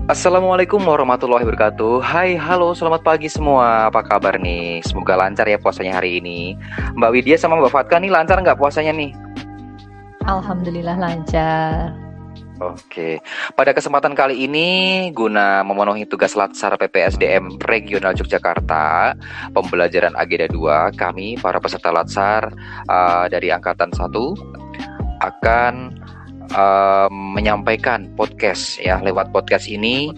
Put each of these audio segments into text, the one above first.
Assalamualaikum warahmatullahi wabarakatuh. Hai, halo, selamat pagi semua. Apa kabar nih? Semoga lancar ya puasanya hari ini. Mbak Widya sama Mbak Fatka nih lancar nggak puasanya nih? Alhamdulillah lancar. Oke, pada kesempatan kali ini guna memenuhi tugas Latsar PPSDM Regional Yogyakarta, pembelajaran Agenda 2, kami para peserta Latsar dari Angkatan 1 akan menyampaikan podcast ya lewat podcast ini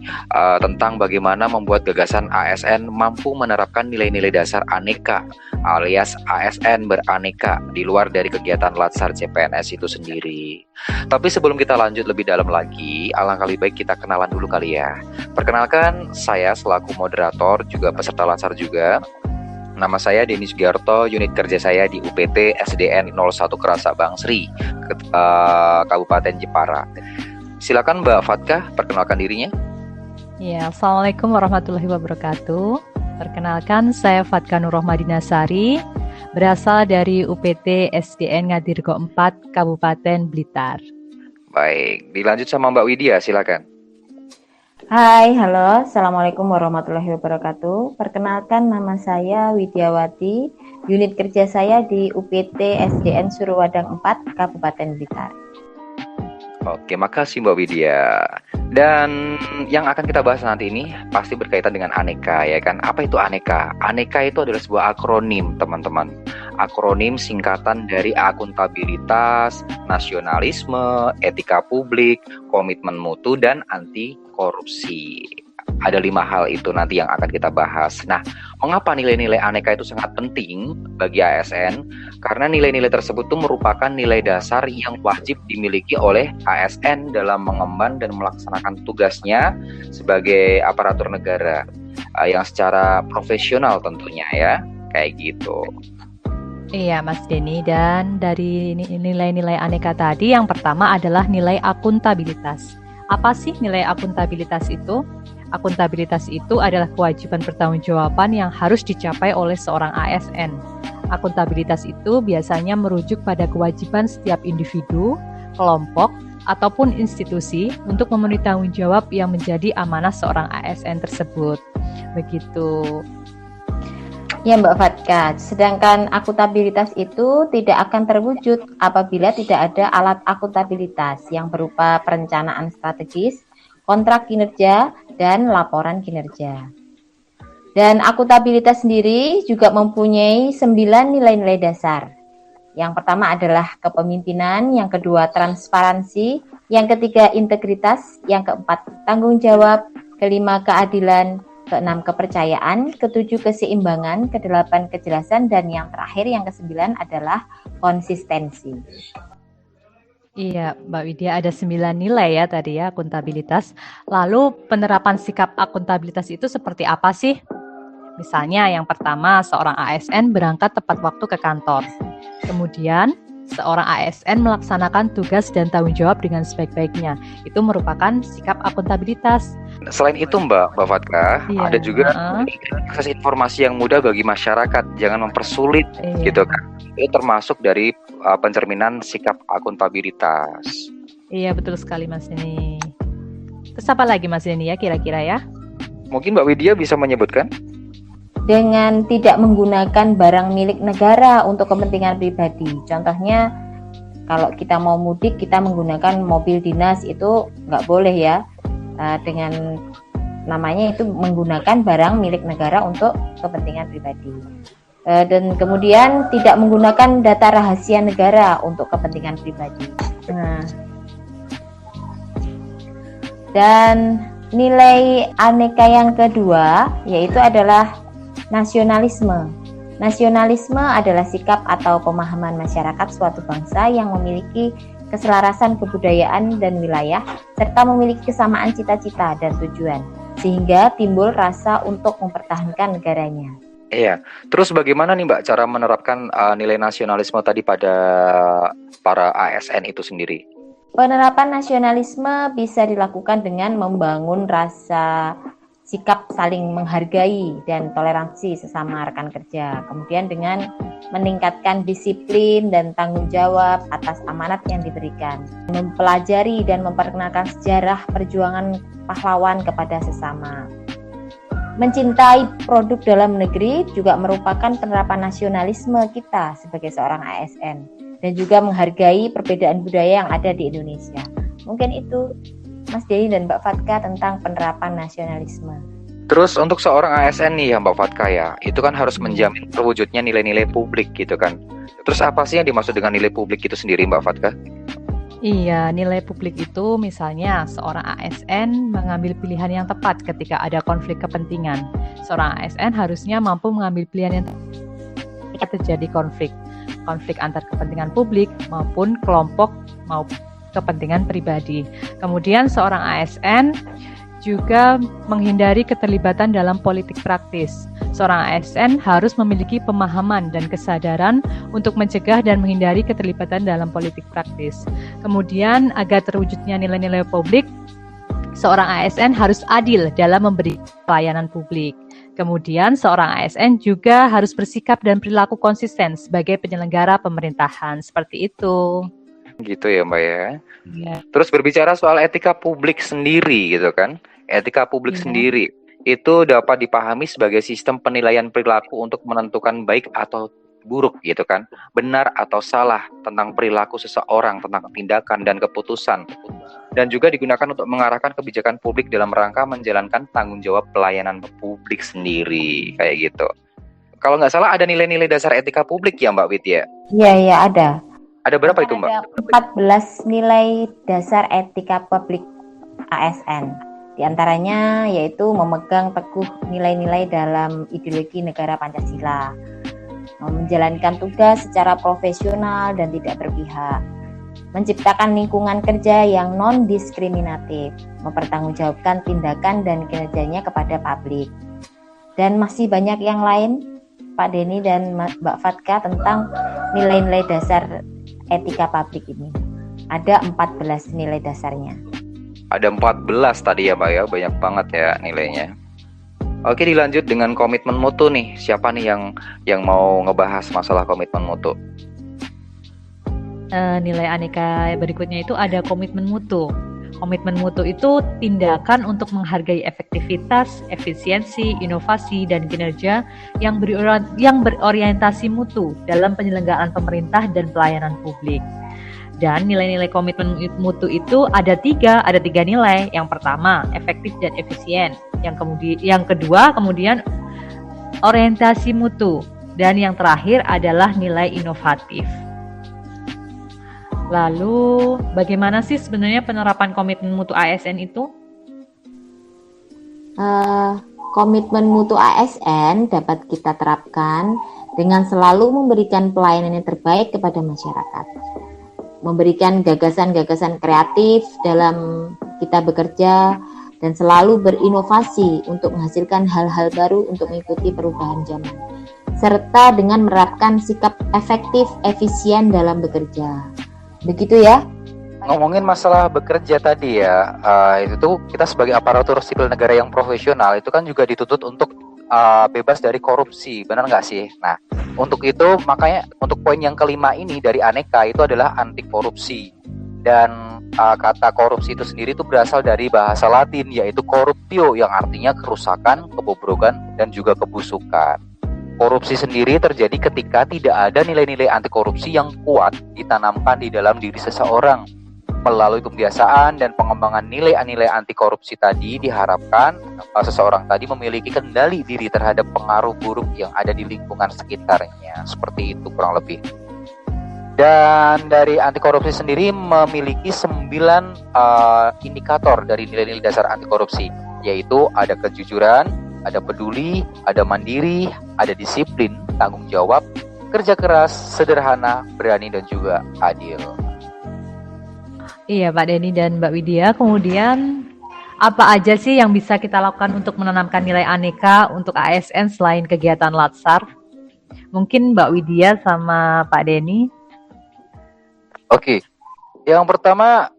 tentang bagaimana membuat gagasan ASN mampu menerapkan nilai-nilai dasar aneka alias ASN beraneka di luar dari kegiatan Latsar CPNS itu sendiri. Tapi sebelum kita lanjut lebih dalam lagi, alangkah lebih baik kita kenalan dulu kali ya. Perkenalkan, saya selaku moderator juga peserta Latsar juga. Nama saya Denny Sugiarto, unit kerja saya di UPT SDN 01 Kerasa Bangsri, Kabupaten Jepara. Silakan Mbak Fatkah, perkenalkan dirinya. Ya, Assalamualaikum warahmatullahi wabarakatuh. Perkenalkan, saya Fatkah Nurrohmadinasari, berasal dari UPT SDN Ngadirgo 4, Kabupaten Blitar. Baik, dilanjut sama Mbak Widya, silakan. Hai, halo, Assalamualaikum warahmatullahi wabarakatuh. Perkenalkan, nama saya Widyawati, unit kerja saya di UPT SDN Suruwadang 4, Kabupaten Blitar. Oke, makasih Mbak Widya. Dan yang akan kita bahas nanti ini pasti berkaitan dengan aneka, ya kan? Apa itu aneka? Aneka itu adalah sebuah akronim, teman-teman. Akronim singkatan dari akuntabilitas, nasionalisme, etika publik, komitmen mutu, dan anti korupsi. Ada 5 hal itu nanti yang akan kita bahas. Nah, mengapa nilai-nilai aneka itu sangat penting bagi ASN? Karena nilai-nilai tersebut itu merupakan nilai dasar yang wajib dimiliki oleh ASN dalam mengemban dan melaksanakan tugasnya sebagai aparatur negara yang secara profesional tentunya ya, kayak gitu. Iya, Mas Denny, dan dari nilai-nilai aneka tadi, yang pertama adalah nilai akuntabilitas. Apa sih nilai akuntabilitas itu? Akuntabilitas itu adalah kewajiban pertanggungjawaban yang harus dicapai oleh seorang ASN. Akuntabilitas itu biasanya merujuk pada kewajiban setiap individu, kelompok, ataupun institusi untuk memenuhi tanggung jawab yang menjadi amanah seorang ASN tersebut. Begitu. Ya, Mbak Fatka, sedangkan akuntabilitas itu tidak akan terwujud apabila tidak ada alat akuntabilitas yang berupa perencanaan strategis, kontrak kinerja, dan laporan kinerja. Dan akuntabilitas sendiri juga mempunyai 9 nilai-nilai dasar. Yang pertama adalah kepemimpinan, yang kedua transparansi, yang ketiga integritas, yang keempat tanggung jawab, kelima keadilan, keenam kepercayaan, ketujuh keseimbangan, kedelapan kejelasan, dan yang terakhir yang kesembilan adalah konsistensi. Iya, Mbak Widya, ada 9 nilai ya tadi ya akuntabilitas. Lalu penerapan sikap akuntabilitas itu seperti apa sih? Misalnya yang pertama, seorang ASN berangkat tepat waktu ke kantor. Kemudian, seorang ASN melaksanakan tugas dan tanggung jawab dengan sebaik-baiknya. Itu merupakan sikap akuntabilitas. Selain itu Mbak Fatkah, Iya, ada juga akses informasi yang mudah bagi masyarakat, jangan mempersulit gitu kan. Itu termasuk dari pencerminan sikap akuntabilitas. Iya, betul sekali Mas Denny. Terus apa lagi Mas Denny ya kira-kira ya? Mungkin Mbak Widya bisa menyebutkan? Dengan tidak menggunakan barang milik negara untuk kepentingan pribadi. Contohnya, kalau kita mau mudik, kita menggunakan mobil dinas, itu nggak boleh ya. Dengan namanya itu menggunakan barang milik negara untuk kepentingan pribadi. Dan kemudian tidak menggunakan data rahasia negara untuk kepentingan pribadi. Dan nilai aneka yang kedua yaitu adalah nasionalisme. Nasionalisme adalah sikap atau pemahaman masyarakat suatu bangsa yang memiliki keselarasan kebudayaan dan wilayah, serta memiliki kesamaan cita-cita dan tujuan, sehingga timbul rasa untuk mempertahankan negaranya. Iya, terus bagaimana nih Mbak cara menerapkan nilai nasionalisme tadi pada para ASN itu sendiri? Penerapan nasionalisme bisa dilakukan dengan membangun rasa sikap saling menghargai dan toleransi sesama rekan kerja. Kemudian dengan meningkatkan disiplin dan tanggung jawab atas amanat yang diberikan. Mempelajari dan memperkenalkan sejarah perjuangan pahlawan kepada sesama. Mencintai produk dalam negeri juga merupakan penerapan nasionalisme kita sebagai seorang ASN dan juga menghargai perbedaan budaya yang ada di Indonesia. Mungkin itu Mas Denny dan Mbak Fatka tentang penerapan nasionalisme. Terus untuk seorang ASN nih ya Mbak Fatka ya, itu kan harus menjamin terwujudnya nilai-nilai publik gitu kan. Terus apa sih yang dimaksud dengan nilai publik itu sendiri Mbak Fatka? Iya, nilai publik itu misalnya seorang ASN mengambil pilihan yang tepat ketika ada konflik kepentingan. Seorang ASN harusnya mampu mengambil pilihan yang tepat ketika terjadi konflik antar kepentingan publik maupun kelompok maupun kepentingan pribadi. Kemudian seorang ASN juga menghindari keterlibatan dalam politik praktis. Seorang ASN harus memiliki pemahaman dan kesadaran untuk mencegah dan menghindari keterlibatan dalam politik praktis. Kemudian agar terwujudnya nilai-nilai publik, seorang ASN harus adil dalam memberi pelayanan publik. Kemudian seorang ASN juga harus bersikap dan perilaku konsisten sebagai penyelenggara pemerintahan. Seperti itu. Gitu ya Mbak ya. Ya. Terus berbicara soal etika publik sendiri gitu kan. Etika publik sendiri itu dapat dipahami sebagai sistem penilaian perilaku untuk menentukan baik atau buruk gitu kan. Benar atau salah tentang perilaku seseorang, tentang tindakan dan keputusan. Dan juga digunakan untuk mengarahkan kebijakan publik dalam rangka menjalankan tanggung jawab pelayanan publik sendiri kayak gitu. Kalau nggak salah ada nilai-nilai dasar etika publik ya Mbak Wit ya? Iya, ada. Ada berapa itu Mbak? Ada 14 nilai dasar etika publik ASN. Di antaranya yaitu memegang teguh nilai-nilai dalam ideologi negara Pancasila, menjalankan tugas secara profesional dan tidak berpihak, menciptakan lingkungan kerja yang non-diskriminatif, mempertanggungjawabkan tindakan dan kinerjanya kepada publik. Dan masih banyak yang lain, Pak Denny dan Mbak Fatka, tentang nilai-nilai dasar etika publik ini. Ada 14 nilai dasarnya. Ada 14 tadi ya Mbak ya, banyak banget ya nilainya. Oke, dilanjut dengan komitmen mutu nih. Siapa nih yang mau ngebahas masalah komitmen mutu? Nilai aneka berikutnya itu ada komitmen mutu. Komitmen mutu itu tindakan untuk menghargai efektivitas, efisiensi, inovasi, dan kinerja yang berorientasi mutu dalam penyelenggaraan pemerintah dan pelayanan publik. Dan nilai-nilai komitmen mutu itu ada tiga nilai. Yang pertama, efektif dan efisien. Yang kedua, kemudian orientasi mutu. Dan yang terakhir adalah nilai inovatif. Lalu, bagaimana sih sebenarnya penerapan komitmen mutu ASN itu? Komitmen mutu ASN dapat kita terapkan dengan selalu memberikan pelayanan yang terbaik kepada masyarakat, memberikan gagasan-gagasan kreatif dalam kita bekerja, dan selalu berinovasi untuk menghasilkan hal-hal baru untuk mengikuti perubahan zaman, serta dengan menerapkan sikap efektif, efisien dalam bekerja. Begitu ya. Ngomongin masalah bekerja tadi ya, itu tuh kita sebagai aparatur sipil negara yang profesional itu kan juga dituntut untuk bebas dari korupsi, benar nggak sih? Nah, untuk itu makanya untuk poin yang kelima ini dari aneka itu adalah anti korupsi. Dan kata korupsi itu sendiri itu berasal dari bahasa Latin yaitu corruptio yang artinya kerusakan, kebobrokan, dan juga kebusukan. Korupsi sendiri terjadi ketika tidak ada nilai-nilai anti korupsi yang kuat ditanamkan di dalam diri seseorang. Melalui pembiasaan dan pengembangan nilai-nilai anti korupsi tadi diharapkan seseorang tadi memiliki kendali diri terhadap pengaruh buruk yang ada di lingkungan sekitarnya. Seperti itu kurang lebih. Dan dari anti korupsi sendiri memiliki 9 indikator dari nilai-nilai dasar anti korupsi, yaitu ada kejujuran, ada peduli, ada mandiri, ada disiplin, tanggung jawab, kerja keras, sederhana, berani, dan juga adil. Iya Pak Denny dan Mbak Widya. Kemudian apa aja sih yang bisa kita lakukan untuk menanamkan nilai aneka untuk ASN selain kegiatan Latsar? Mungkin Mbak Widya sama Pak Denny. Oke, yang pertama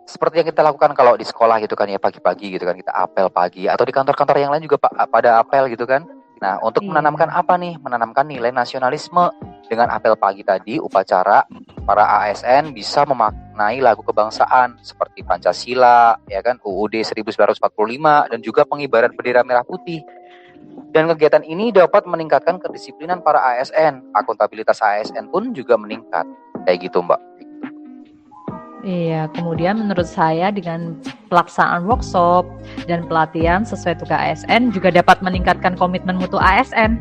seperti yang kita lakukan kalau di sekolah gitu kan ya, pagi-pagi gitu kan, kita apel pagi, atau di kantor-kantor yang lain juga pada apel gitu kan. Nah, untuk Iya. menanamkan apa nih? Menanamkan nilai nasionalisme. Dengan apel pagi tadi, upacara, para ASN bisa memaknai lagu kebangsaan seperti Pancasila, ya kan, UUD 1945, dan juga pengibaran bendera merah putih. Dan kegiatan ini dapat meningkatkan kedisiplinan para ASN. Akuntabilitas ASN pun juga meningkat. Kayak gitu, Mbak. Iya, kemudian menurut saya dengan pelaksanaan workshop dan pelatihan sesuai tugas ASN juga dapat meningkatkan komitmen mutu ASN.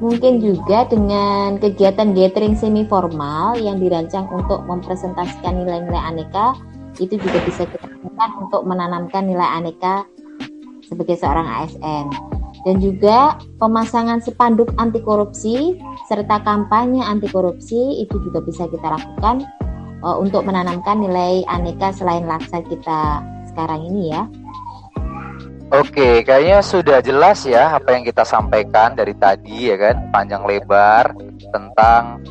Mungkin juga dengan kegiatan gathering semi formal yang dirancang untuk mempresentasikan nilai-nilai aneka, itu juga bisa kita lakukan untuk menanamkan nilai aneka sebagai seorang ASN. Dan juga pemasangan spanduk anti korupsi serta kampanye anti korupsi itu juga bisa kita lakukan untuk menanamkan nilai aneka selain laksa kita sekarang ini ya. Oke, kayaknya sudah jelas ya apa yang kita sampaikan dari tadi ya kan, panjang lebar tentang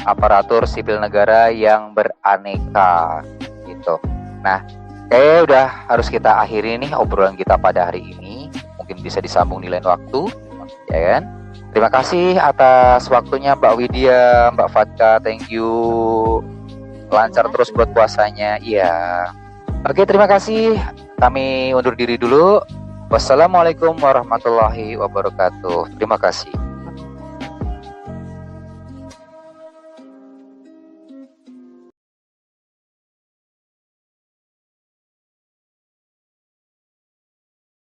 aparatur sipil negara yang beraneka gitu. Nah, kayaknya udah harus kita akhiri nih obrolan kita pada hari ini. Mungkin bisa disambung di lain waktu, ya kan? Terima kasih atas waktunya Mbak Widya, Mbak Fatka, thank you. Lancar terus buat puasanya, iya. Oke, terima kasih. Kami undur diri dulu. Wassalamualaikum warahmatullahi wabarakatuh. Terima kasih.